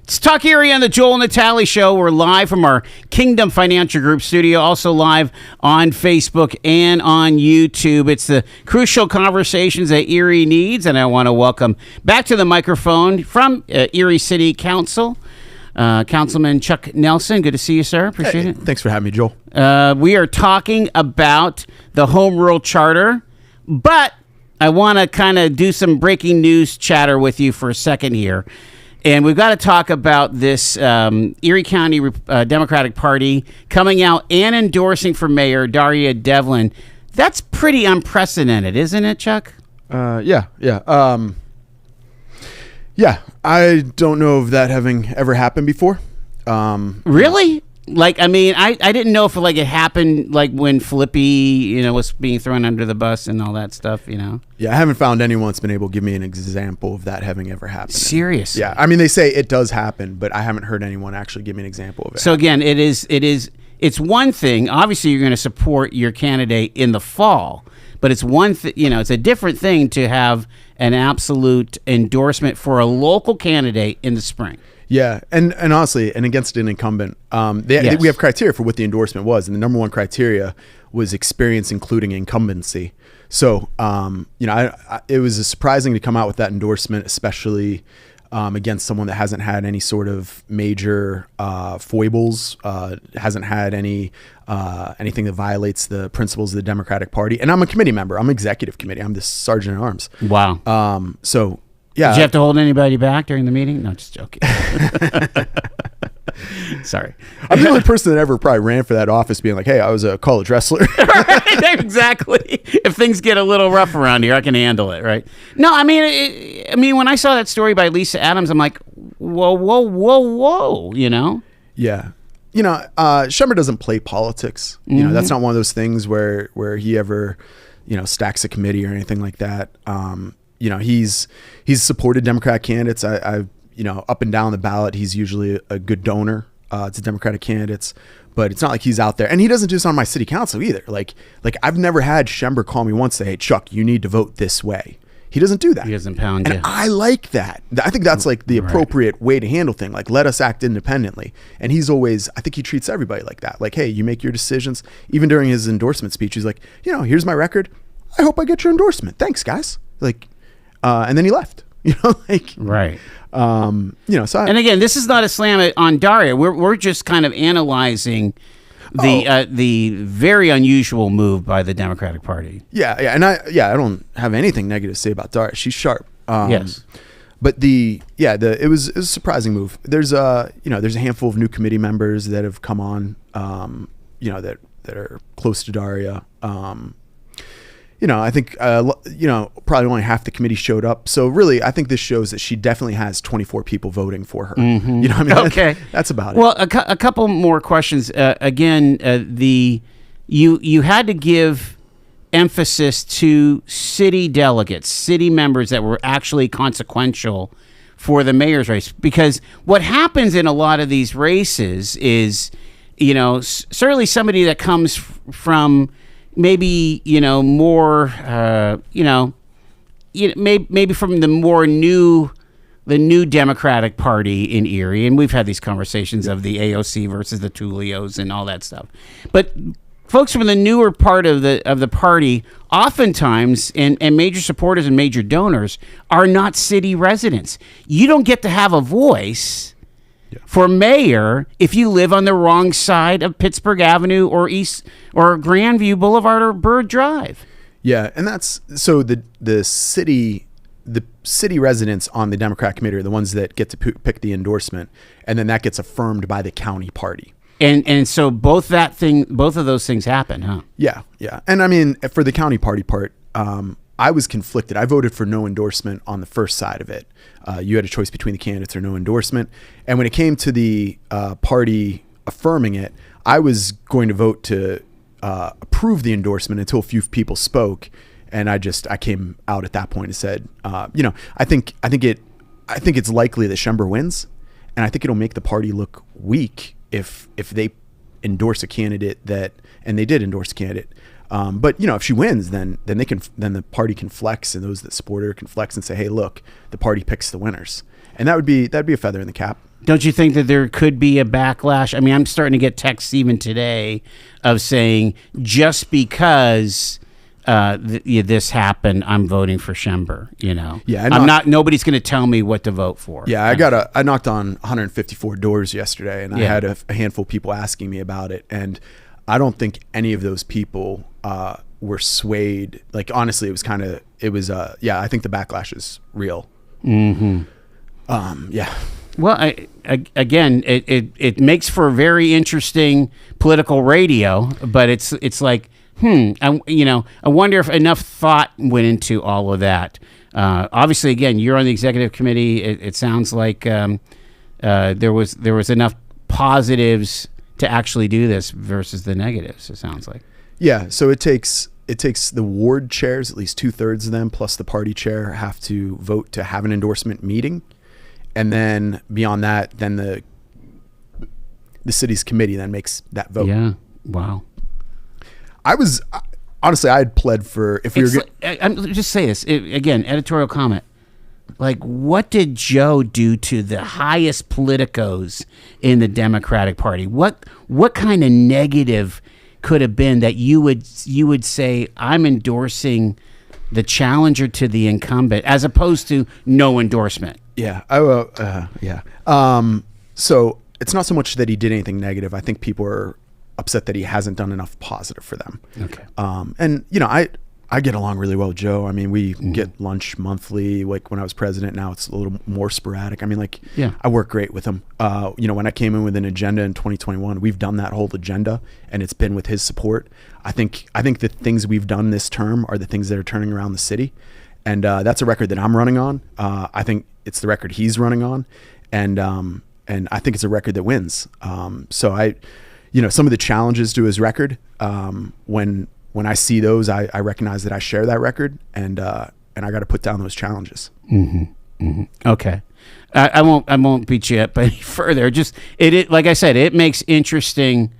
It's Talk Erie on the Joel Natale Show. We're live from our Kingdom Financial Group studio, also live on Facebook and on YouTube. It's the crucial conversations that Erie needs, and I want to welcome back to the microphone from Erie City Council, Councilman Chuck Nelson. Good to see you, sir. Appreciate it. Thanks for having me, Joel. We are talking about the Home Rule Charter, but I want to kind of do some breaking news chatter with you for a second here. And we've got to talk about this Erie County Democratic Party coming out and endorsing for mayor Daria Devlin. That's pretty unprecedented, isn't it, Chuck? Yeah. I don't know of that having ever happened before. Really? Like, I mean, I didn't know if it happened like when Flippy, was being thrown under the bus and all that stuff, Yeah, I haven't found anyone that's been able to give me an example of that having ever happened. Seriously? Yeah, I mean, they say it does happen, but I haven't heard anyone actually give me an example of it. So again, it's one thing. Obviously, you're going to support your candidate in the fall, but it's one thing, it's a different thing to have an absolute endorsement for a local candidate in the spring. Yeah, and honestly, and against an incumbent, Yes. we have criteria for what the endorsement was, and the number one criteria was experience, including incumbency. So, it was surprising to come out with that endorsement, especially against someone that hasn't had any sort of major foibles, hasn't had anything that violates the principles of the Democratic Party. And I'm a committee member. I'm executive committee. I'm the sergeant at arms. Wow. So. Yeah. Did you have to hold anybody back during the meeting? No, just joking. Sorry. I'm the only person that ever probably ran for that office being like, hey, I was a college wrestler. Right, exactly. If things get a little rough around here, I can handle it, right? No, I mean, when I saw that story by Lisa Adams, I'm like, whoa, Yeah. Schemmer doesn't play politics. That's not one of those things where he ever, stacks a committee or anything like that. He's supported Democratic candidates. I up and down the ballot, he's usually a good donor to Democratic candidates, but it's not like he's out there. And he doesn't do this on my city council either. Like I've never had Schember call me once and say, hey, Chuck, you need to vote this way. He doesn't do that. He doesn't pound you. And I like that. I think that's like the appropriate way to handle things. Like, let us act independently. And he's always, I think he treats everybody like that. Like, hey, you make your decisions. Even during his endorsement speech, he's like, here's my record. I hope I get your endorsement. Thanks, guys. And then he left, right. So and again, this is not a slam on Daria. We're just kind of analyzing the very unusual move by the Democratic Party. Yeah. And I don't have anything negative to say about Daria. She's sharp. Yes. But it was a surprising move. There's a handful of new committee members that have come on, that are close to Daria. I think, probably only half the committee showed up. So really, I think this shows that she definitely has 24 people voting for her. Mm-hmm. Okay. That's about it. Well, a couple more questions. Again, you had to give emphasis to city delegates, city members that were actually consequential for the mayor's race. Because what happens in a lot of these races is, certainly somebody that comes from maybe more maybe from the new Democratic Party in Erie, and we've had these conversations of the AOC versus the Tulios and all that stuff. But folks from the newer part of the party, oftentimes, and major supporters and major donors are not city residents. You don't get to have a voice for mayor if you live on the wrong side of Pittsburgh Avenue or Grandview Boulevard or Bird Drive. Yeah, and that's so the city residents on the Democratic committee are the ones that get to pick the endorsement, and then that gets affirmed by the county party. And so both of those things happen, huh? Yeah. And I mean, for the county party part, I was conflicted. I voted for no endorsement on the first side of it. You had a choice between the candidates or no endorsement. And when it came to the party affirming it, I was going to vote to approve the endorsement until a few people spoke. And I came out at that point and said, I think it's likely that Schember wins, and I think it'll make the party look weak if they endorse a candidate and they did endorse a candidate. But if she wins, then the party can flex, and those that support her can flex and say, hey, look, the party picks the winners, and that'd be a feather in the cap. Don't you think that there could be a backlash? I mean, I'm starting to get texts even today of saying just because this happened, I'm voting for Schember. You know, I'm not. Nobody's going to tell me what to vote for. Yeah, I knocked on 154 doors yesterday, and I had a handful of people asking me about it, and I don't think any of those people were swayed. Like, honestly, I think the backlash is real. Mm-hmm. Yeah. Well, again, it makes for very interesting political radio, but it's like, I wonder if enough thought went into all of that. Obviously, again, you're on the executive committee. It sounds like there was enough positives to actually do this versus the negatives. It sounds like. Yeah. So it takes the ward chairs, at least 2/3 of them, plus the party chair, have to vote to have an endorsement meeting. And then beyond that, then the city's committee then makes that vote. Yeah. Wow. I had pled for I'm just say this again. Editorial comment. Like, what did Joe do to the highest politicos in the Democratic Party? What kind of negative could have been that you would say I'm endorsing the challenger to the incumbent as opposed to no endorsement? Yeah. Yeah. So it's not so much that he did anything negative. I think people are upset that he hasn't done enough positive for them. Okay. And I get along really well with Joe. I mean, we get lunch monthly. Like when I was president, now it's a little more sporadic. I mean, I work great with him. When I came in with an agenda in 2021, we've done that whole agenda, and it's been with his support. I think the things we've done this term are the things that are turning around the city, and that's a record that I'm running on. I think it's the record he's running on, and I think it's a record that wins. So some of the challenges to his record, when I see those, I recognize that I share that record, and I got to put down those challenges. Mm-hmm. Mm-hmm. Okay, I won't beat you up any further. Just like I said, it makes interesting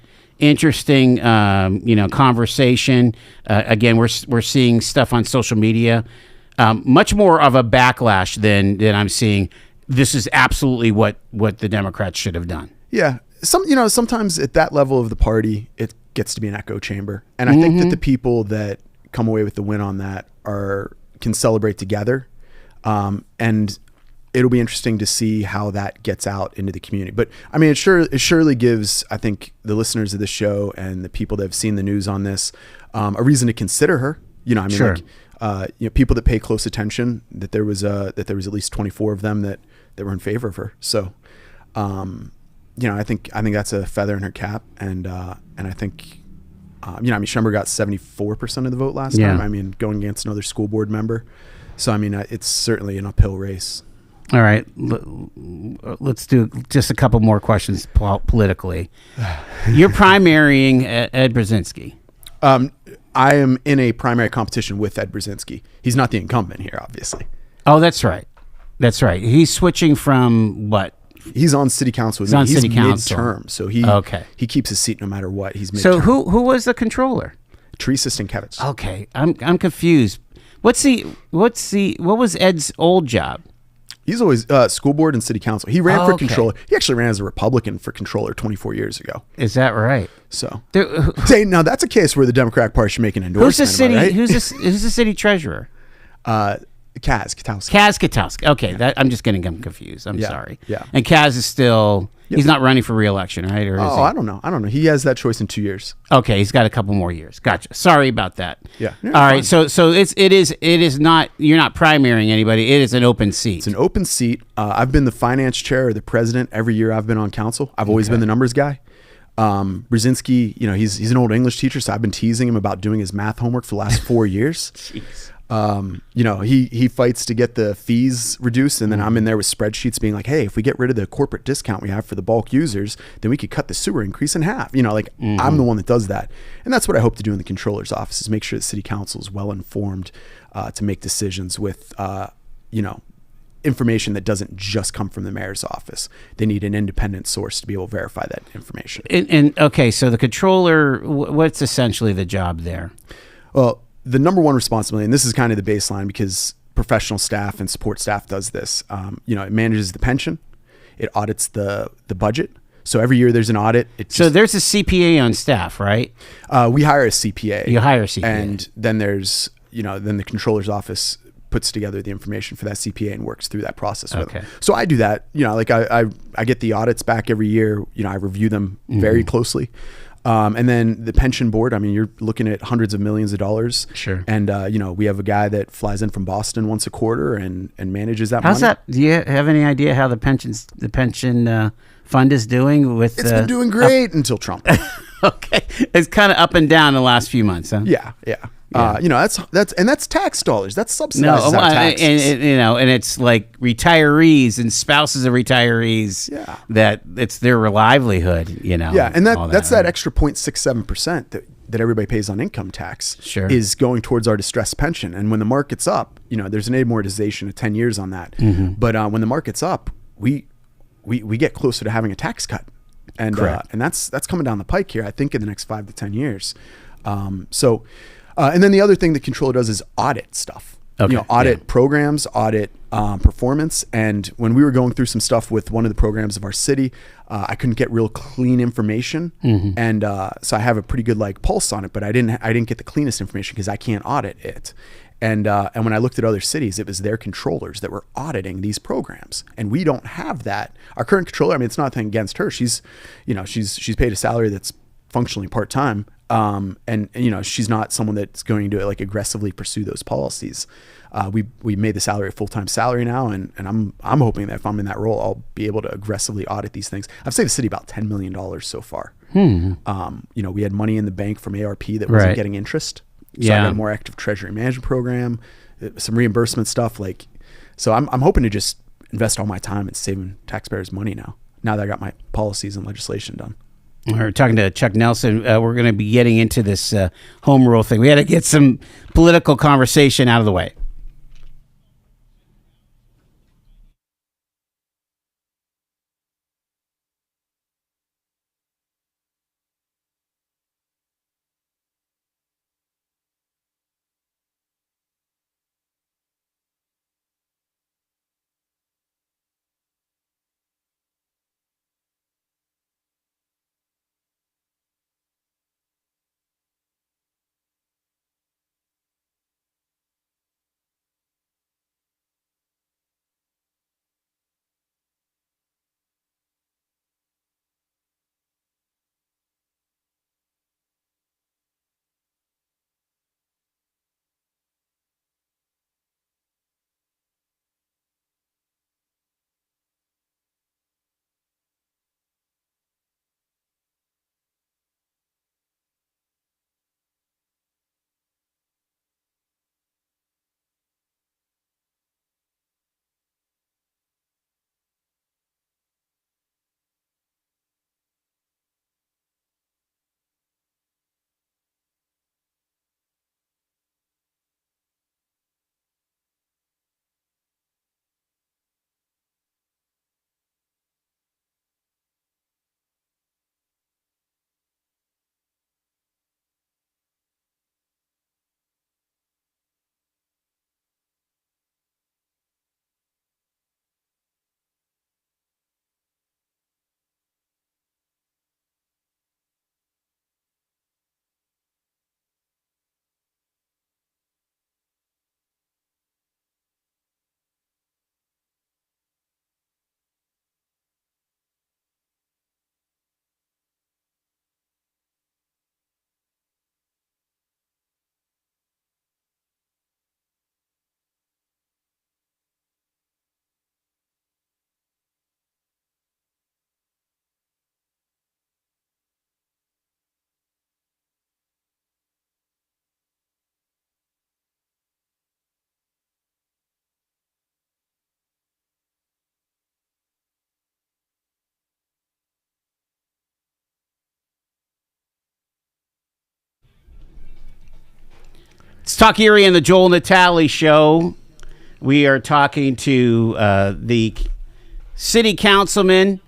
conversation. Again, we're seeing stuff on social media, much more of a backlash than I'm seeing. This is absolutely what the Democrats should have done. Yeah, sometimes at that level of the party, it gets to be an echo chamber, and I think that the people that come away with the win on that can celebrate together, and it'll be interesting to see how that gets out into the community. But I mean, it surely gives, I think, the listeners of the show and the people that have seen the news on this a reason to consider her. Sure. People that pay close attention, that there was at least 24 of them that were in favor of her. So, I think that's a feather in her cap, and I think, Schember got 74% of the vote last time. I mean, going against another school board member. So, I mean, it's certainly an uphill race. All right, let's do just a couple more questions politically. You're primarying Ed Brzezinski. I am in a primary competition with Ed Brzezinski. He's not the incumbent here, obviously. Oh, that's right. That's right. He's switching from what? He's on city council. He's on city council. Midterm, so he keeps his seat no matter what. He's midterm. So who was the controller? Teresa Stankiewicz. Okay, I'm confused. What was Ed's old job? He's always school board and city council. He ran for controller. He actually ran as a Republican for controller 24 years ago. Is that right? So now that's a case where the Democratic Party should make an endorsement. Who's the city treasurer? Kaz Katowski. Kaz Katowski. Okay, I'm just getting him confused. I'm sorry. Yeah. And Kaz is still he's not running for re-election, right? Or is he? I don't know. He has that choice in 2 years. Okay, he's got a couple more years. Gotcha. Sorry about that. Yeah. All right. So it is not, you're not primarying anybody. It is an open seat. It's an open seat. I've been the finance chair or the president every year I've been on council. I've always been the numbers guy. Brzezinski, he's an old English teacher, so I've been teasing him about doing his math homework for the last 4 years. Jeez. He fights to get the fees reduced, and then I'm in there with spreadsheets being like, hey, if we get rid of the corporate discount we have for the bulk users, then we could cut the sewer increase in half. I'm the one that does that. And that's what I hope to do in the controller's office, is make sure the city council is well informed to make decisions with, information that doesn't just come from the mayor's office. They need an independent source to be able to verify that information. And okay, so the controller, what's essentially the job there? Well, the number one responsibility, and this is kind of the baseline because professional staff and support staff does this, it manages the pension, it audits the budget. So every year there's an audit. So there's a CPA on staff, right? We hire a CPA. You hire a CPA. And then there's, then the controller's office puts together the information for that CPA and works through that process with them. So I do that, like I get the audits back every year. I review them very closely. And then the pension board, you're looking at hundreds of millions of dollars. Sure. And, we have a guy that flies in from Boston once a quarter and manages that How's money. that? Do you have any idea how the pension fund is doing with? It's been doing great until Trump. Okay. It's kind of up and down the last few months, huh? Yeah. That's tax dollars. That's subsidized taxes. And it's like retirees and spouses of retirees. Yeah. That it's their livelihood. Yeah, and that's that extra 0.67% that everybody pays on income tax. Sure. Is going towards our distressed pension. And when the market's up, there's an amortization of 10 years on that. But when the market's up, we get closer to having a tax cut, and that's coming down the pike here. I think in the next 5 to 10 years. And then the other thing the controller does is audit stuff. Okay. Audit programs, audit performance. And when we were going through some stuff with one of the programs of our city, I couldn't get real clean information, and so I have a pretty good pulse on it. But I didn't get the cleanest information because I can't audit it. And when I looked at other cities, it was their controllers that were auditing these programs, and we don't have that. Our current controller, it's nothing against her. She's paid a salary that's functionally part-time. And she's not someone that's going to aggressively pursue those policies. We made the salary a full-time salary now, and I'm hoping that if I'm in that role, I'll be able to aggressively audit these things. I've saved the city about $10 million so far. We had money in the bank from ARP that wasn't getting interest. So I got a more active treasury management program, some reimbursement stuff. So I'm hoping to just invest all my time in saving taxpayers money now that I got my policies and legislation done. We're talking to Chuck Nelson. We're going to be getting into this home rule thing. We had to get some political conversation out of the way. It's Talk Erie and the Joel Natale Show. We are talking to the city councilman,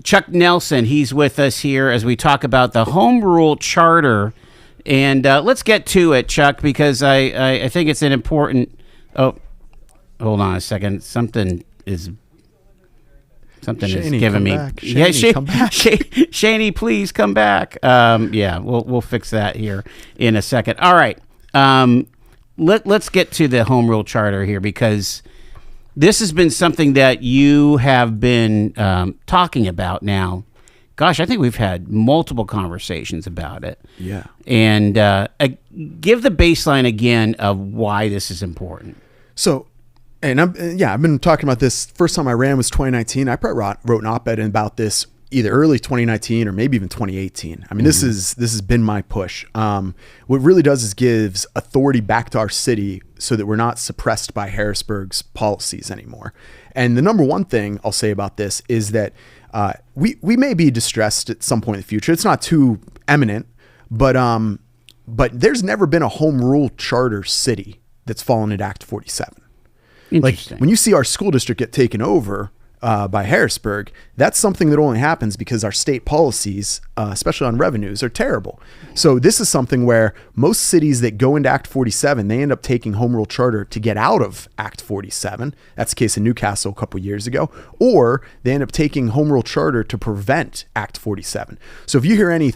Chuck Nelson. He's with us here as we talk about the home rule charter. And let's get to it, Chuck, because I think it's an important... Oh, hold on a second. Something is... Something is Shaney, giving come me. back. Shaney, come back. Shaney, please come back. Yeah, we'll fix that here in a second. All right. Let's get to the home rule charter here, because this has been something that you have been talking about now. Gosh, I think we've had multiple conversations about it. Yeah. And give the baseline again of why this is important. So, and I've been talking about this. First time I ran was 2019. I probably wrote an op-ed about this either early 2019 or maybe even 2018. I mean, this has been my push. What it really does is gives authority back to our city so that we're not suppressed by Harrisburg's policies anymore. And the number one thing I'll say about this is that we may be distressed at some point in the future. It's not too eminent, but there's never been a home rule charter city that's fallen into Act 47. Like when you see our school district get taken over by Harrisburg, that's something that only happens because our state policies, especially on revenues, are terrible. So this is something where most cities that go into Act 47, they end up taking home rule charter to get out of Act 47. That's the case in Newcastle a couple years ago. Or they end up taking home rule charter to prevent Act 47. So if you hear any,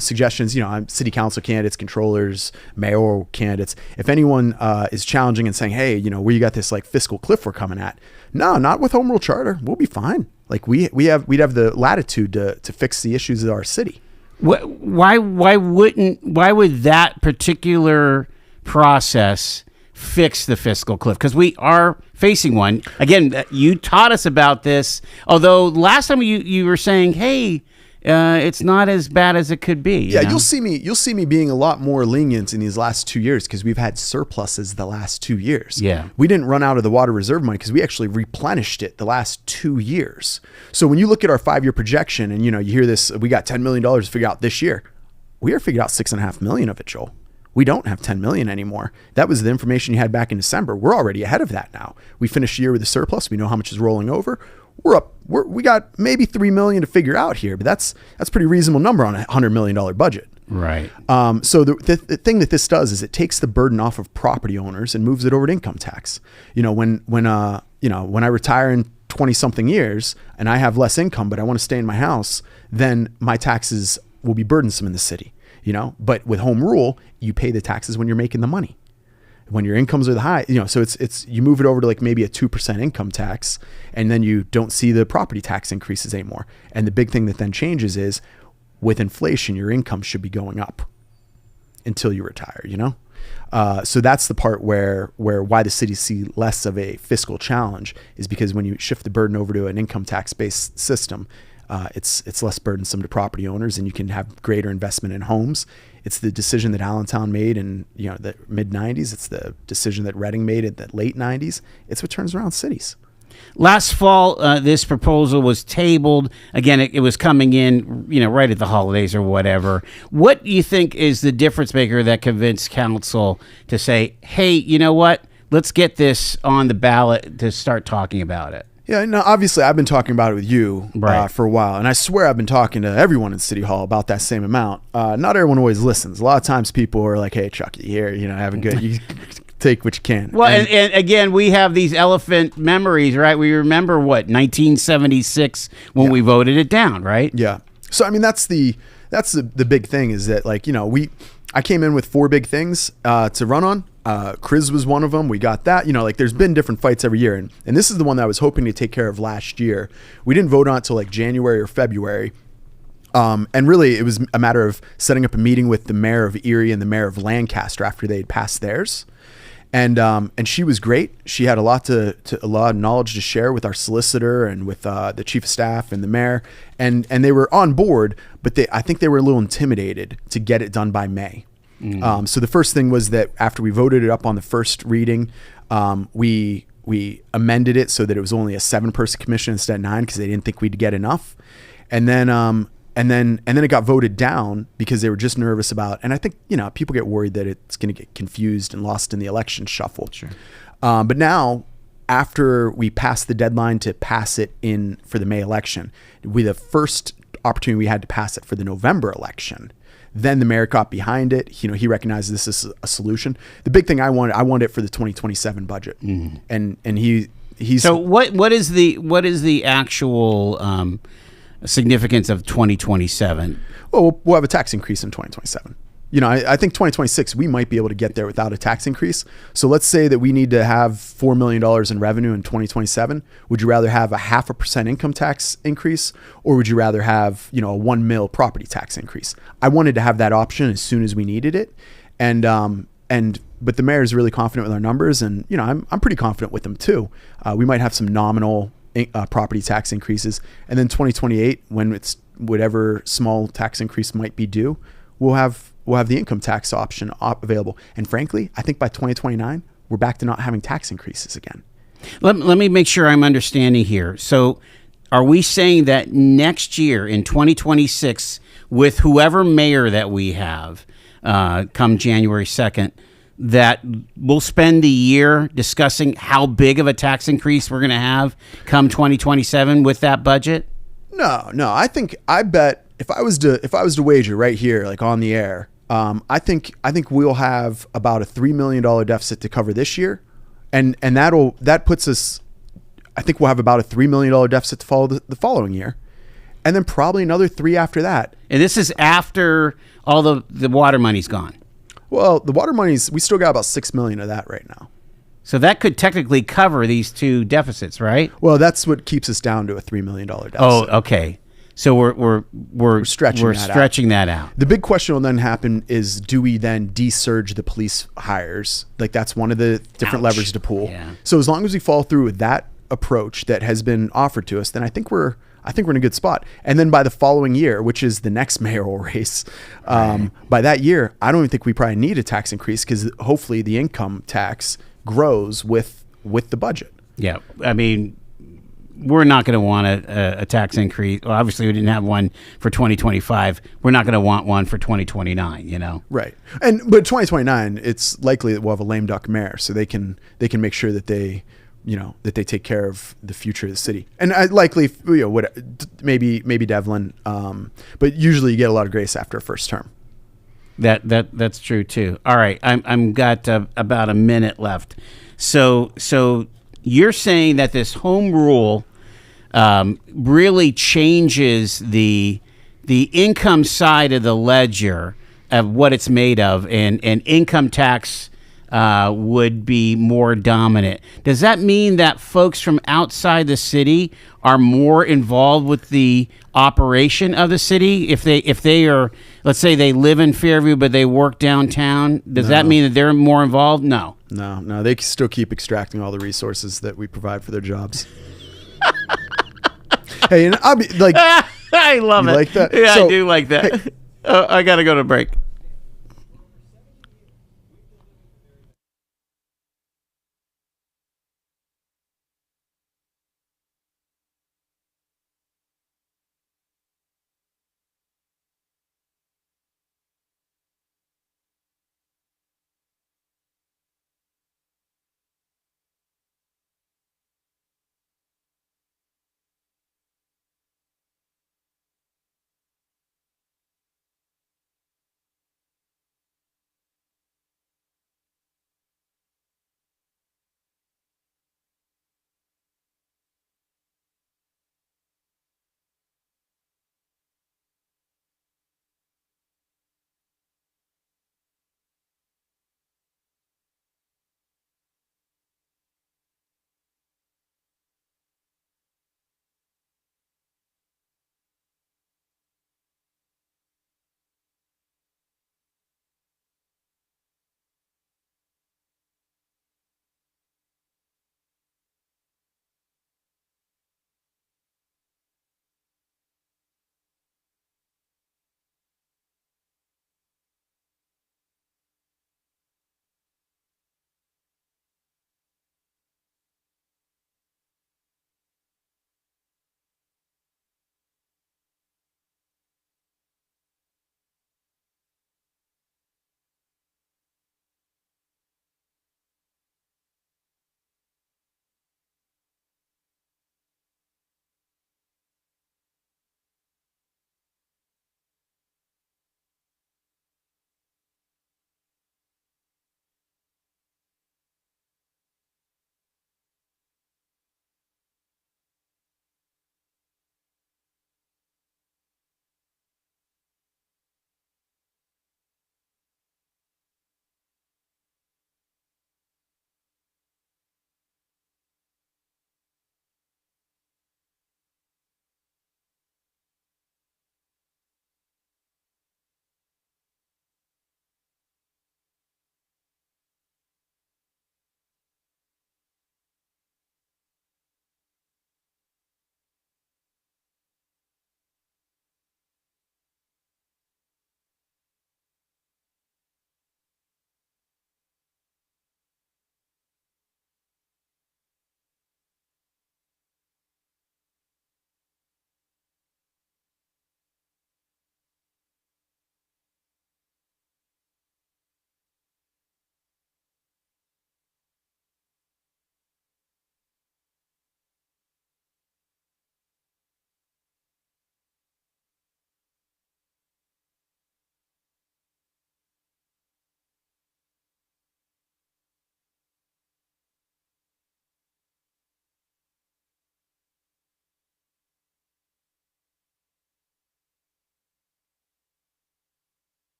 suggestions, city council candidates, controllers, mayoral candidates, if anyone is challenging and saying, hey, where you got this like fiscal cliff we're coming at, no, not with home rule charter. We'll be fine. Like we'd have the latitude to fix the issues of our city. Why would that particular process fix the fiscal cliff? Because we are facing one. Again, you taught us about this. Although last time you were saying, hey, it's not as bad as it could be. Yeah, you'll see me being a lot more lenient in these last 2 years because we've had surpluses the last 2 years. Yeah. We didn't run out of the water reserve money because we actually replenished it the last 2 years. So when you look at our 5-year projection and you hear this, we got $10 million to figure out this year. We already figured out $6.5 million of it, Joel. We don't have 10 million anymore. That was the information you had back in December. We're already ahead of that now. We finished the year with a surplus. We know how much is rolling over. We're up. We got maybe 3 million to figure out here, but that's a pretty reasonable number on a $100 million budget. Right. So the thing that this does is it takes the burden off of property owners and moves it over to income tax. When I retire in 20 something years and I have less income, but I want to stay in my house, then my taxes will be burdensome in the city. But with home rule, you pay the taxes when you're making the money. When your incomes are the high, so it's you move it over to like maybe a 2% income tax, and then you don't see the property tax increases anymore. And the big thing that then changes is with inflation, your income should be going up until you retire, So that's the part where why the cities see less of a fiscal challenge is because when you shift the burden over to an income tax based system, it's less burdensome to property owners and you can have greater investment in homes. It's the decision that Allentown made in the mid 90s. It's the decision that Reading made in the late 90s. It's what turns around cities. Last fall, this proposal was tabled. Again, it was coming in, right at the holidays or whatever. What do you think is the difference maker that convinced council to say, hey, you know what? Let's get this on the ballot to start talking about it? Yeah, no, obviously I've been talking about it with you right. For a while, and I swear I've been talking to everyone in City Hall about that same amount. Not everyone always listens. A lot of times people are like, hey, Chuck, you have a good, you take what you can. Well, and again, we have these elephant memories, right? We remember 1976 when we voted it down, right? Yeah. So, I mean, that's the big thing is that I came in with 4 big things to run on. Chris was one of them. We got that, there's been different fights every year. And this is the one that I was hoping to take care of last year. We didn't vote on it till January or February. And really it was a matter of setting up a meeting with the mayor of Erie and the mayor of Lancaster after they'd passed theirs. And she was great. She had a lot of knowledge to share with our solicitor and with the chief of staff and the mayor. And they were on board, but I think they were a little intimidated to get it done by May. So the first thing was that after we voted it up on the first reading, we amended it so that it was only a 7-person commission instead of 9 because they didn't think we'd get enough. And then it got voted down because they were just nervous about, and I think, people get worried that it's going to get confused and lost in the election shuffle. Sure. But now after we passed the deadline to pass it in for the May election, with the first opportunity we had to pass it for the November election, then the mayor got behind it. He recognized this as a solution. The big thing I wanted it for the 2027 budget. And he he's So what is the actual significance of 2027? well, we'll have a tax increase in 2027. You know, I think 2026 we might be able to get there without a tax increase. So let's say that we need to have $4 million in revenue in 2027. Would you rather have a 0.5% income tax increase, or would you rather have, you know, a 1 mil property tax increase? I wanted to have that option as soon as we needed it, but the mayor is really confident with our numbers, and you know, I'm pretty confident with them too. We might have some nominal property tax increases, and then 2028, when it's whatever small tax increase might be due, we'll have the income tax option available. And frankly, I think by 2029, we're back to not having tax increases again. Let me make sure I'm understanding here. So are we saying that next year in 2026, with whoever mayor that we have come January 2nd, that we'll spend the year discussing how big of a tax increase we're going to have come 2027 with that budget? No. I bet if I was to wager right here, like on the air, I think we'll have about a $3 million deficit to cover this year, and that puts us. I think we'll have about a $3 million deficit to follow the following year, and then probably another 3 after that. And this is after all the water money's gone. Well, the water money's, we still got about $6 million of that right now. So that could technically cover these two deficits, right? Well, that's what keeps us down to a $3 million deficit. Oh, okay. So we're stretching that out. The big question will then happen is, do we then desurge the police hires? Like, that's one of the different levers to pull. Yeah. So as long as we follow through with that approach that has been offered to us, then I think we're in a good spot. And then by the following year, which is the next mayoral race, by that year, I don't even think we probably need a tax increase, because hopefully the income tax grows with the budget. Yeah, I mean, we're not going to want a tax increase. Well, obviously, we didn't have one for 2025. We're not going to want one for 2029. You know, right? But 2029, it's likely that we'll have a lame duck mayor, so they can make sure that they take care of the future of the city. And likely, maybe Devlin, but usually you get a lot of grace after a first term. That's true too. All right, I'm got about a minute left. So you're saying that this home rule really changes the income side of the ledger of what it's made of, and income tax would be more dominant. Does that mean that folks from outside the city are more involved with the operation of the city? If they are, let's say they live in Fairview but they work downtown, does that mean that they're more involved? No, they still keep extracting all the resources that we provide for their jobs. Hey, and I'll be like, I love it. Like that? Yeah, I do like that. Hey, I gotta go to break.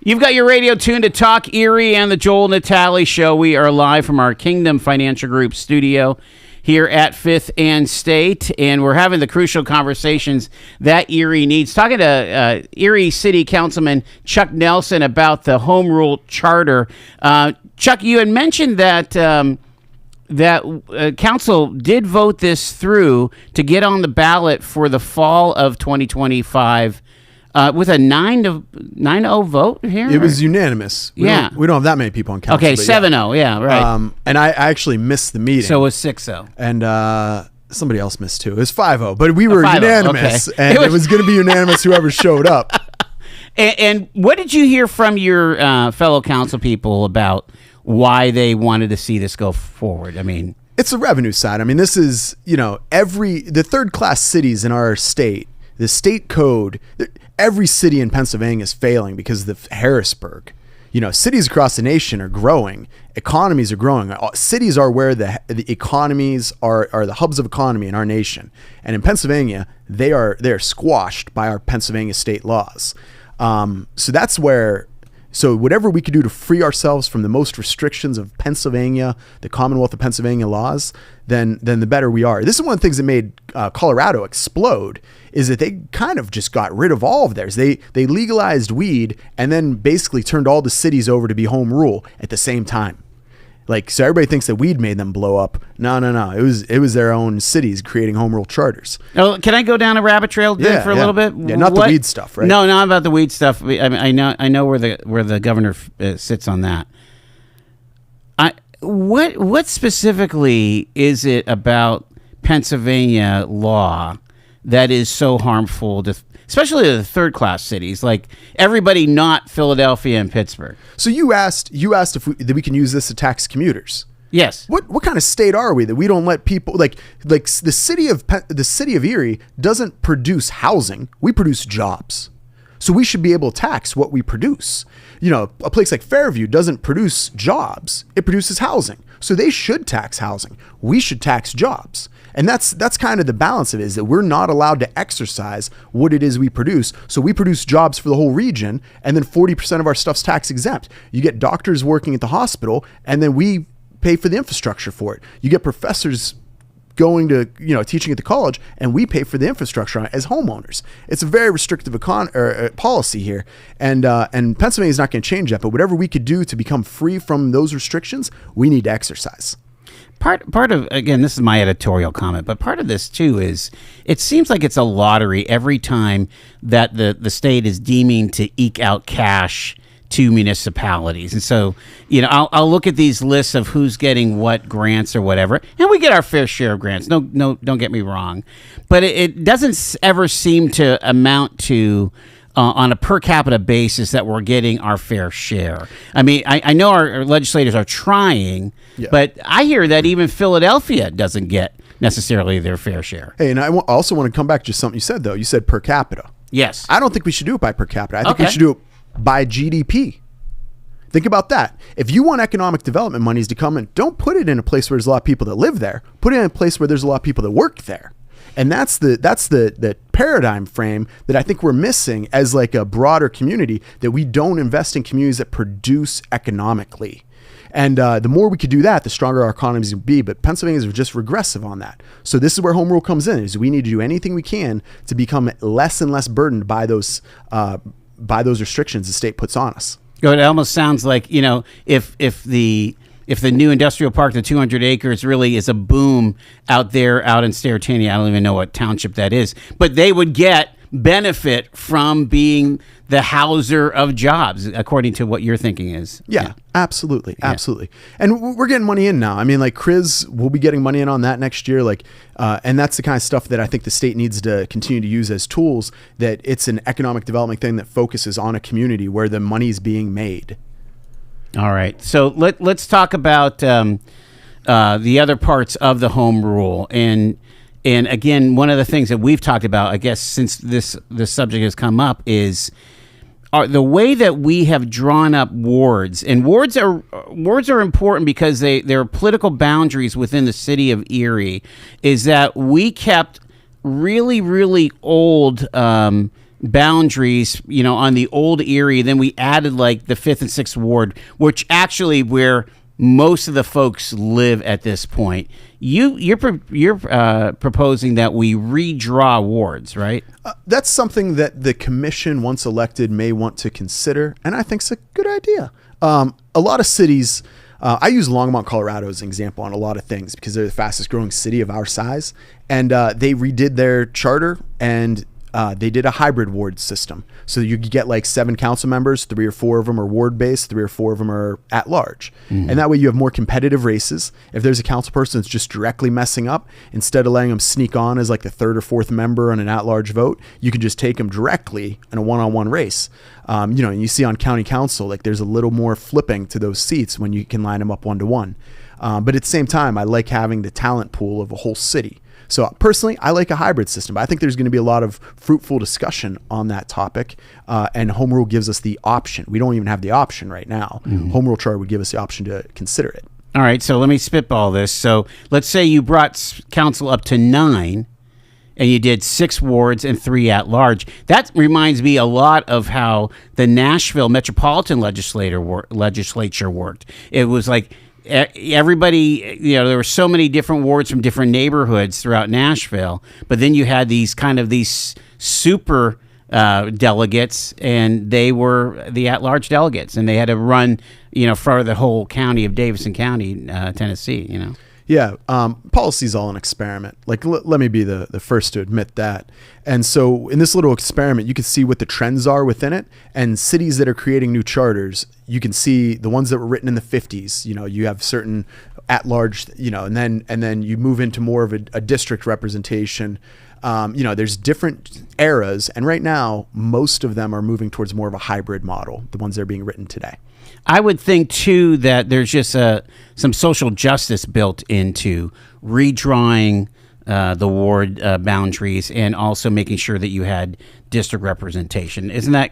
You've got your radio tuned to Talk Erie and the Joel Natale Show. We are live from our Kingdom Financial Group studio here at 5th and State, and we're having the crucial conversations that Erie needs. Talking to Erie City Councilman Chuck Nelson about the Home Rule Charter. Chuck, you had mentioned that council did vote this through to get on the ballot for the fall of 2025. With a 9-0 vote here? It was unanimous. We don't have that many people on council. Okay, 7-0, yeah, right. And I actually missed the meeting. So it was 6-0. And somebody else missed too. It was 5-0, but we were unanimous. Okay. And it was going to be unanimous whoever showed up. And what did you hear from your fellow council people about why they wanted to see this go forward? I mean, it's the revenue side. I mean, this is, the third-class cities in our state, the state code, every city in Pennsylvania is failing because of Harrisburg. Cities across the nation are growing. Economies are growing. Cities are where the economies are the hubs of economy in our nation. And in Pennsylvania, they are squashed by our Pennsylvania state laws. So whatever we could do to free ourselves from the most restrictions of Pennsylvania, the Commonwealth of Pennsylvania laws, then the better we are. This is one of the things that made Colorado explode, is that they kind of just got rid of all of theirs. They legalized weed and then basically turned all the cities over to be home rule at the same time. So everybody thinks that weed made them blow up. No. It was their own cities creating home rule charters. Oh, can I go down a rabbit trail for a little bit? Yeah, not the weed stuff, right? No, not about the weed stuff. I know where the governor sits on that. What specifically is it about Pennsylvania law that is so harmful to, especially the third-class cities, like everybody not Philadelphia and Pittsburgh? So you asked if that we can use this to tax commuters. Yes. What kind of state are we that we don't let people like the city of Erie doesn't produce housing? We produce jobs. So we should be able to tax what we produce. A place like Fairview doesn't produce jobs. It produces housing. So they should tax housing. We should tax jobs. And that's kind of the balance of it, is that we're not allowed to exercise what it is we produce. So we produce jobs for the whole region, and then 40% of our stuff's tax exempt. You get doctors working at the hospital, and then we pay for the infrastructure for it. You get professors going to, teaching at the college, and we pay for the infrastructure on it as homeowners. It's a very restrictive policy here. And Pennsylvania is not going to change that, but whatever we could do to become free from those restrictions, we need to exercise. Part of, again, this is my editorial comment, but part of this too is it seems like it's a lottery every time that the state is deeming to eke out cash to municipalities. And so, I'll look at these lists of who's getting what grants or whatever, and we get our fair share of grants. No, don't get me wrong. But it doesn't ever seem to amount to, on a per capita basis, that we're getting our fair share. I mean, I know our legislators are trying, but I hear that even Philadelphia doesn't get necessarily their fair share. Hey, and I also want to come back to something you said, though. You said per capita. Yes. I don't think we should do it by per capita. I think we should do it by GDP. Think about that. If you want economic development monies to come in, don't put it in a place where there's a lot of people that live there. Put it in a place where there's a lot of people that work there. And that's the paradigm frame that I think we're missing as like a broader community, that we don't invest in communities that produce economically. And the more we could do that, the stronger our economies would be. But Pennsylvanians are just regressive on that. So this is where home rule comes in, is we need to do anything we can to become less and less burdened by those restrictions the state puts on us. It almost sounds like, if the new industrial park, the 200 acres, really is a boom out in Stertania, I don't even know what township that is, but they would get benefit from being the houser of jobs, according to what your thinking is. Yeah. Absolutely. And we're getting money in now. I mean, like CRIS, we'll be getting money in on that next year. And that's the kind of stuff that I think the state needs to continue to use as tools, that it's an economic development thing that focuses on a community where the money is being made. All right. So let's talk about the other parts of the home rule. And again, one of the things that we've talked about, I guess, since this subject has come up, is the way that we have drawn up wards. And wards are important because there are political boundaries within the city of Erie. Is that we kept really, really old boundaries, on the old Erie. Then we added like the 5th and 6th ward, which actually where most of the folks live at this point. You're proposing that we redraw wards, right? That's something that the commission, once elected, may want to consider, and I think it's a good idea. A lot of cities, I use Longmont, Colorado as an example on a lot of things because they're the fastest growing city of our size, and they redid their charter and they did a hybrid ward system. So you could get like 7 council members, 3 or 4 of them are ward based, 3 or 4 of them are at large. And that way you have more competitive races. If there's a council person that's just directly messing up, instead of letting them sneak on as like the 3rd or 4th member on an at large vote, you can just take them directly in a one-on-one race. And you see on county council, like there's a little more flipping to those seats when you can line them up 1-to-1. But at the same time, I like having the talent pool of a whole city. So personally, I like a hybrid system, but I think there's going to be a lot of fruitful discussion on that topic. And home rule gives us the option. We don't even have the option right now. Home rule charter would give us the option to consider it. All right. So let me spitball this. So let's say you brought council up to 9 and you did 6 wards and 3 at large. That reminds me a lot of how the Nashville Metropolitan Legislature worked. It was like, everybody, there were so many different wards from different neighborhoods throughout Nashville, but then you had these super delegates, and they were the at-large delegates, and they had to run, for the whole county of Davidson County, Tennessee, Yeah, policy is all an experiment. Like, let me be the first to admit that. And so in this little experiment, you can see what the trends are within it. And cities that are creating new charters, you can see the ones that were written in the 50s. You have certain at-large, and then you move into more of a district representation. There's different eras. And right now, most of them are moving towards more of a hybrid model, the ones that are being written today. I would think, too, that there's just some social justice built into redrawing the ward boundaries and also making sure that you had district representation. Isn't that,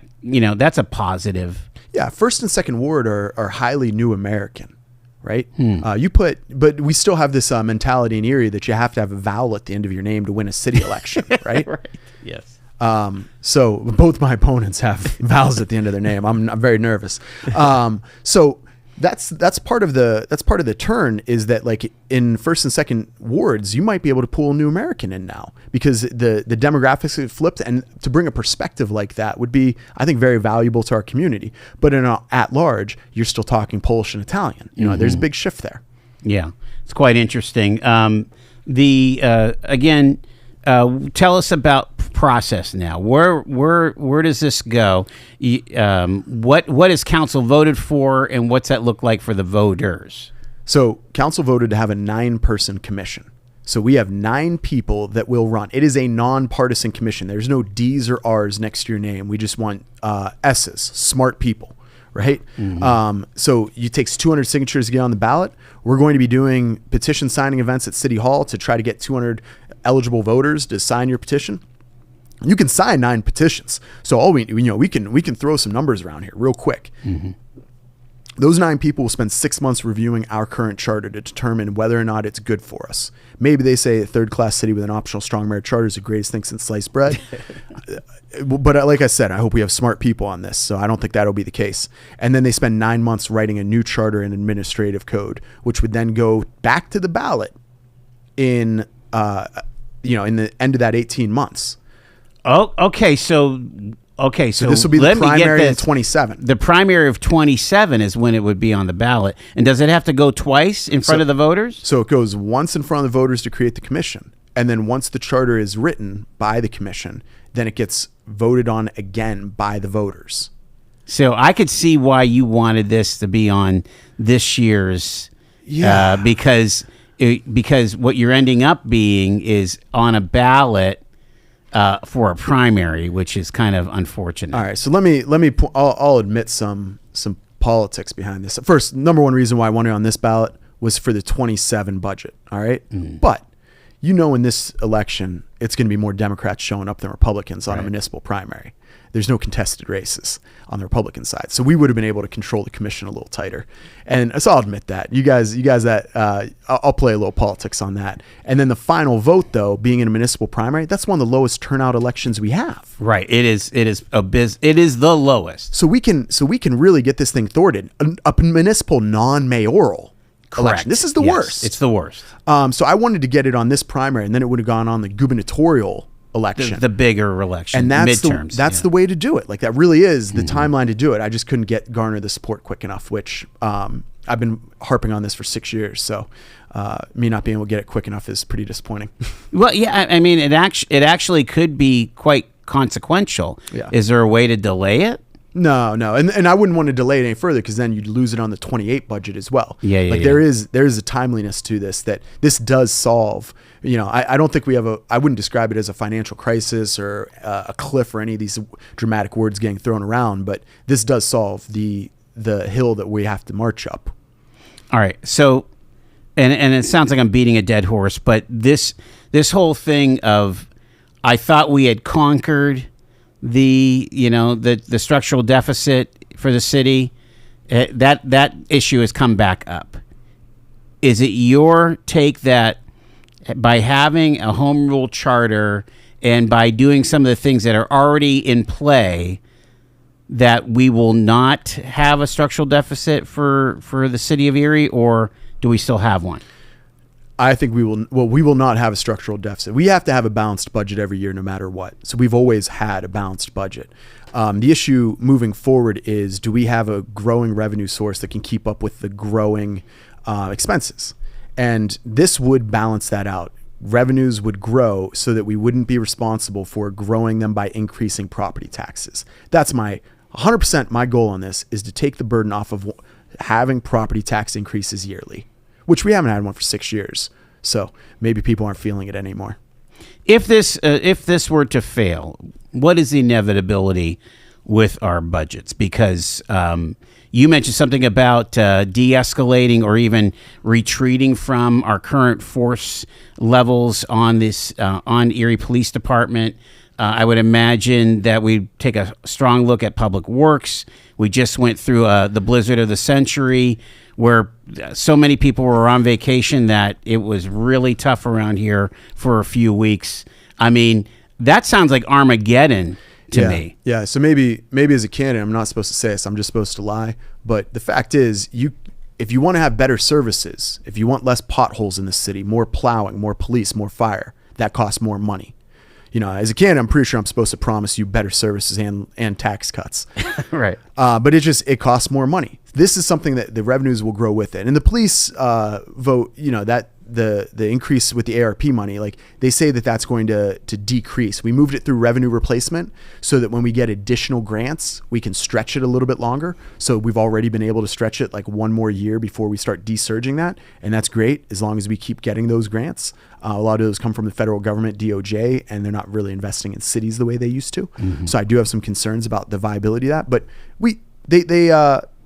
that's a positive? Yeah, 1st and 2nd ward are highly new American, right? But we still have this mentality in Erie that you have to have a vowel at the end of your name to win a city election, right? Right. Yes. So both my opponents have vowels at the end of their name. I'm very nervous. So that's part of the turn is that like in 1st and 2nd wards, you might be able to pull a new American in now because the demographics have flipped, and to bring a perspective like that would be, I think, very valuable to our community. But in at large, you're still talking Polish and Italian. There's a big shift there. Yeah, it's quite interesting. Tell us about process now. Where does this go? What has council voted for, and what's that look like for the voters? So council voted to have a 9-person commission. So we have 9 people that will run. It is a nonpartisan commission. There's no D's or R's next to your name. We just want S's, smart people, right? So it takes 200 signatures to get on the ballot. We're going to be doing petition signing events at City Hall to try to get 200 eligible voters to sign your petition. You can sign 9 petitions. So all we can throw some numbers around here real quick. Those 9 people will spend 6 months reviewing our current charter to determine whether or not it's good for us. Maybe they say a 3rd-class city with an optional strong merit charter is the greatest thing since sliced bread. But like I said, I hope we have smart people on this, so I don't think that'll be the case. And then they spend 9 months writing a new charter and administrative code, which would then go back to the ballot in the end of that 18 months. Oh, okay. So this will be the primary in 27. The primary of 27 is when it would be on the ballot. And does it have to go twice in front of the voters? So it goes once in front of the voters to create the commission. And then once the charter is written by the commission, then it gets voted on again by the voters. So I could see why you wanted this to be on this year's, because what you're ending up being is on a ballot for a primary, which is kind of unfortunate. All right, so I'll admit some politics behind this. First, number one reason why I wanted on this ballot was for the 27 budget. All right, but in this election, it's going to be more Democrats showing up than Republicans on a municipal primary. there's no contested races on the Republican side. So we would have been able to control the commission a little tighter. And so I'll admit that. You guys that I'll play a little politics on that. And then the final vote, though, being in a municipal primary, that's one of the lowest turnout elections we have. Right. It is the lowest. So we can really get this thing thwarted. A municipal non-mayoral election. This is the worst. It's the worst. So I wanted to get it on this primary, and then it would have gone on the gubernatorial election, the bigger election, and that's midterms. That's the way to do it. Like that really is the timeline to do it. I just couldn't garner the support quick enough, which I've been harping on this for 6 years. So me not being able to get it quick enough is pretty disappointing. Well, yeah, I mean, it actually could be quite consequential. Yeah. Is there a way to delay it? No, and I wouldn't want to delay it any further because then you'd lose it on the 28 budget as well. There is a timeliness to this that this does solve. I don't think I wouldn't describe it as a financial crisis or a cliff or any of these dramatic words getting thrown around, but this does solve the hill that we have to march up. All right. So, and it sounds like I'm beating a dead horse, but this whole thing of, I thought we had conquered the structural deficit for the city, that issue has come back up. Is it your take that by having a home rule charter and by doing some of the things that are already in play, that we will not have a structural deficit for the city of Erie, or do we still have one? I think we will not have a structural deficit. We have to have a balanced budget every year, no matter what. So we've always had a balanced budget. The issue moving forward is, do we have a growing revenue source that can keep up with the growing expenses? And this would balance that out. Revenues would grow so that we wouldn't be responsible for growing them by increasing property taxes. That's 100% my goal on this, is to take the burden off of having property tax increases yearly, which we haven't had one for 6 years. So maybe people aren't feeling it anymore. If this were to fail, what is the inevitability with our budgets? Because you mentioned something about de-escalating or even retreating from our current force levels on this on Erie Police Department. I would imagine that we'd take a strong look at public works. We just went through the blizzard of the century, where so many people were on vacation that it was really tough around here for a few weeks. I mean, that sounds like Armageddon to me. Yeah. So maybe as a candidate, I'm not supposed to say this. I'm just supposed to lie. But the fact is, if you want to have better services, if you want less potholes in the city, more plowing, more police, more fire, that costs more money. As a candidate, I'm pretty sure I'm supposed to promise you better services and tax cuts. Right. But it costs more money. This is something that the revenues will grow with it. And the police vote, that the increase with the ARP money, like they say that's going to decrease. We moved it through revenue replacement so that when we get additional grants, we can stretch it a little bit longer. So we've already been able to stretch it like one more year before we start desurging that. And that's great as long as we keep getting those grants. A lot of those come from the federal government, DOJ, and they're not really investing in cities the way they used to. Mm-hmm. So I do have some concerns about the viability of that, but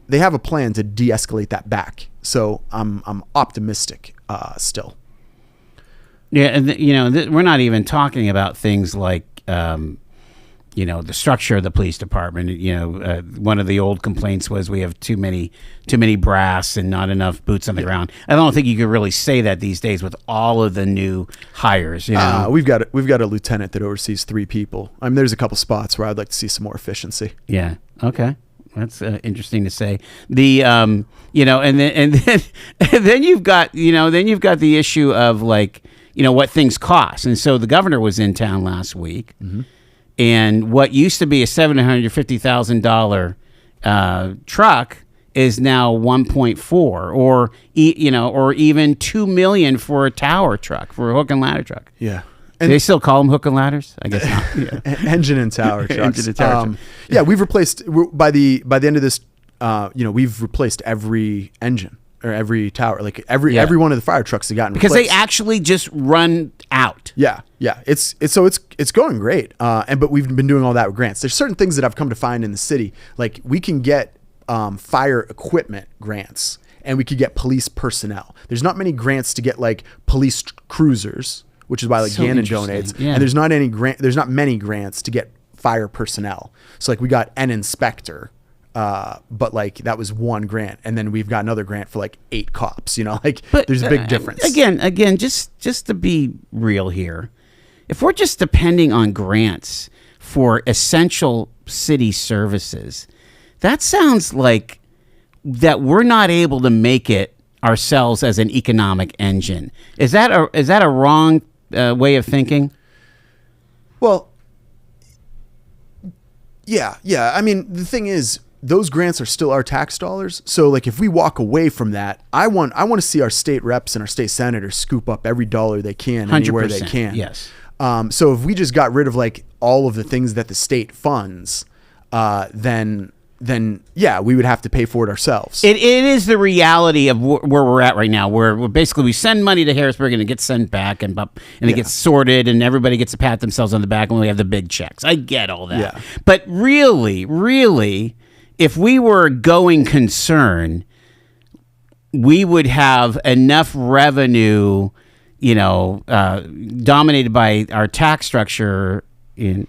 they have a plan to de-escalate that back. So I'm optimistic still. Yeah, and we're not even talking about things like the structure of the police department. One of the old complaints was we have too many brass and not enough boots on the ground. I don't think you could really say that these days with all of the new hires. We've got a lieutenant that oversees 3 people. I mean, there's a couple spots where I'd like to see some more efficiency. Yeah. Okay. That's interesting to say. The and then you've got the issue of what things cost. And so the governor was in town last week, mm-hmm. and what used to be a $750,000 truck is now 1.4, or even $2 million for a tower truck, for a hook and ladder truck. Yeah. Do they still call them hook and ladders? I guess not. Yeah. Engine and tower trucks. Engine and tower truck. Yeah, we've replaced by the end of this. We've replaced every engine or every tower, like every one of the fire trucks have gotten because replaced. they actually just run out. Yeah. It's going great. But we've been doing all that with grants. There's certain things that I've come to find in the city, like we can get fire equipment grants, and we could get police personnel. There's not many grants to get like police cruisers, which is why Gannon donates. Yeah. And there's not many grants to get fire personnel. So like we got an inspector, but like that was one grant, and then we've got another grant for like 8 cops. Like But there's a big difference. Again, just to be real here, if we're just depending on grants for essential city services, that sounds like that we're not able to make it ourselves as an economic engine. Is that a wrong way of thinking? Well, yeah. I mean, the thing is, those grants are still our tax dollars. So like if we walk away from that, I want to see our state reps and our state senators scoop up every dollar they can anywhere they can. Yes. So if we just got rid of like all of the things that the state funds, then yeah, we would have to pay for it ourselves. It is the reality of where we're at right now, where basically we send money to Harrisburg and it gets sent back and it gets sorted and everybody gets to pat themselves on the back when we have the big checks. I get all that. Yeah. But really, if we were a going concern, we would have enough revenue, dominated by our tax structure to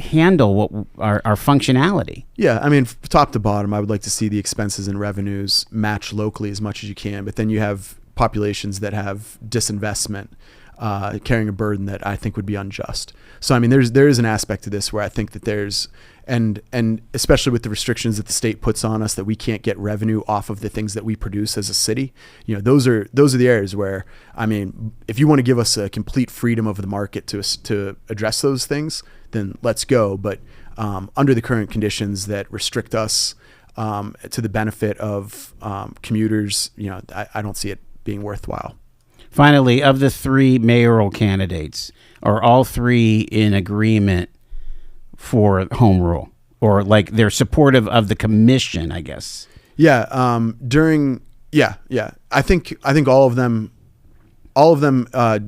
handle what our functionality. Yeah, I mean, top to bottom, I would like to see the expenses and revenues match locally as much as you can. But then you have populations that have disinvestment, carrying a burden that I think would be unjust. So I mean, there is an aspect to this where I think that there's and especially with the restrictions that the state puts on us, that we can't get revenue off of the things that we produce as a city. Those are the areas where, I mean, if you want to give us a complete freedom of the market to address those things, then let's go. But under the current conditions that restrict us to the benefit of commuters, I don't see it being worthwhile. Finally, of the 3 mayoral candidates, are all 3 in agreement for home rule, or like they're supportive of the commission, I guess? Yeah. I think all of them,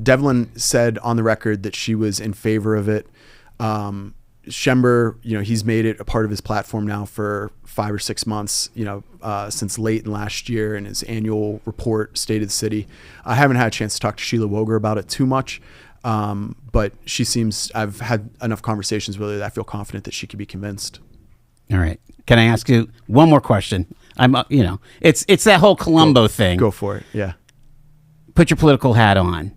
Devlin said on the record that she was in favor of it. Schember, he's made it a part of his platform now for 5 or 6 months, since late in last year, in his annual report, State of the City. I haven't had a chance to talk to Sheila Woger about it too much. But I've had enough conversations with her that I feel confident that she could be convinced. All right. Can I ask you one more question? It's that whole Colombo thing. Go for it. Yeah. Put your political hat on.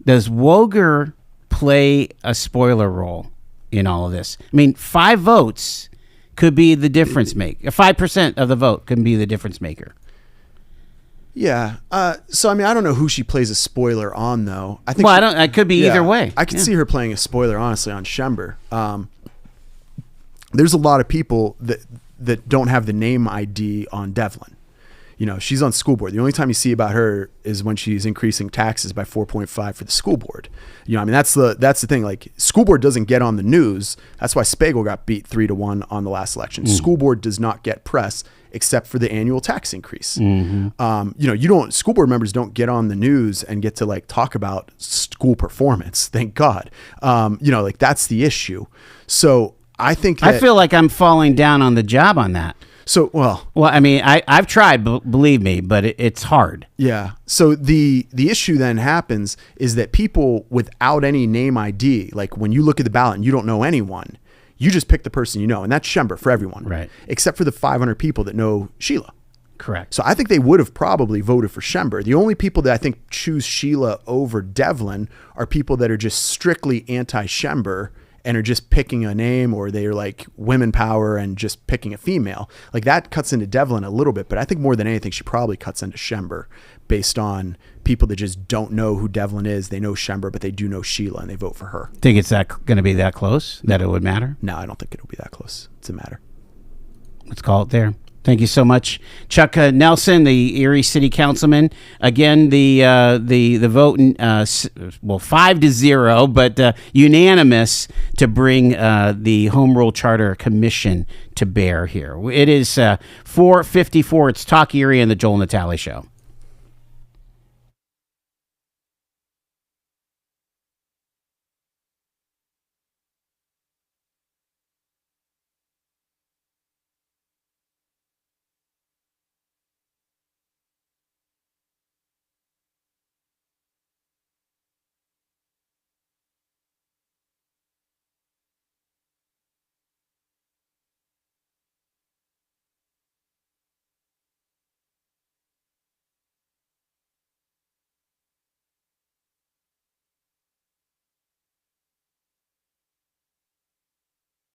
Does Woger play a spoiler role in all of this? I mean, 5 votes could be the difference maker. 5% of the vote can be the difference maker. Yeah. So I mean, I don't know who she plays a spoiler on, though. I think. It could be either way. I could see her playing a spoiler, honestly, on Schember. There's a lot of people that don't have the name ID on Devlin. She's on school board. The only time you see about her is when she's increasing taxes by 4.5 for the school board. I mean, that's the thing. Like, school board doesn't get on the news. That's why Spagle got beat 3-1 on the last election. School board does not get press except for the annual tax increase. Mm-hmm. School board members don't get on the news and get to like talk about school performance. Thank God. That's the issue. So I think I feel like I'm falling down on the job on that. So, well, I mean, I've tried, believe me, but it's hard. Yeah. So the issue then happens is that people without any name ID, like when you look at the ballot and you don't know anyone, you just pick the person you know, and that's Schember for everyone, right? Except for the 500 people that know Sheila. Correct. So I think they would have probably voted for Schember. The only people that I think choose Sheila over Devlin are people that are just strictly anti-Schember and are just picking a name, or they're like women power and just picking a female. Like that cuts into Devlin a little bit, but I think more than anything, she probably cuts into Schember based on people that just don't know who Devlin is. They know Schember, but they do know Sheila, and they vote for her. Think it's going to be that close that it would matter? No, I don't think it'll be that close to matter. Let's call it there. Thank you so much, Chuck Nelson, the Erie City Councilman. Again, the vote, 5-0, but unanimous to bring the Home Rule Charter Commission to bear here. It is 4:54. It's Talk Erie and the Joel Natale Show.